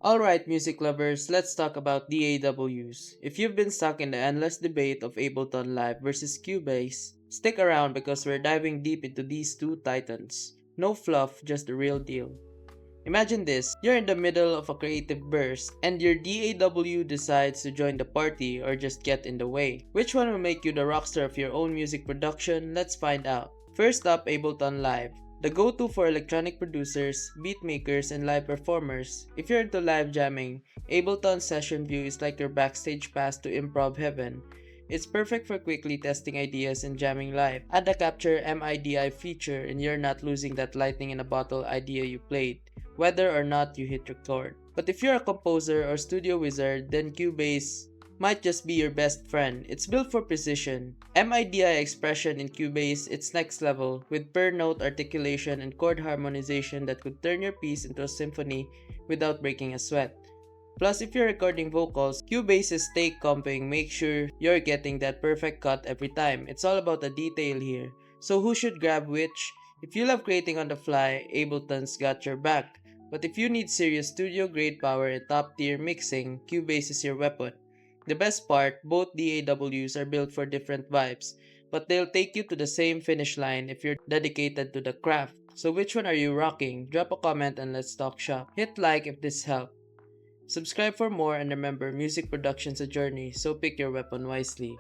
Alright, music lovers, let's talk about DAWs. If you've been stuck in the endless debate of Ableton Live versus Cubase, stick around because we're diving deep into these two titans. No fluff, just the real deal. Imagine this, you're in the middle of a creative burst, and your DAW decides to join the party or just get in the way. Which one will make you the rockstar of your own music production? Let's find out. First up, Ableton Live. The go-to for electronic producers, beat makers, and live performers. If you're into live jamming, Ableton Session View is like your backstage pass to improv heaven. It's perfect for quickly testing ideas and jamming live. Add the Capture MIDI feature and you're not losing that lightning in a bottle idea you played, whether or not you hit record. But if you're a composer or studio wizard, then Cubase might just be your best friend. It's built for precision. MIDI expression in Cubase, it's next level, with per note articulation and chord harmonization that could turn your piece into a symphony without breaking a sweat. Plus, if you're recording vocals, Cubase's take comping makes sure you're getting that perfect cut every time. It's all about the detail here. So who should grab which? If you love creating on the fly, Ableton's got your back. But if you need serious studio grade power and top tier mixing, Cubase is your weapon. The best part, both DAWs are built for different vibes, but they'll take you to the same finish line if you're dedicated to the craft. So which one are you rocking? Drop a comment and let's talk shop. Hit like if this helped. Subscribe for more and remember, music production's a journey, so pick your weapon wisely.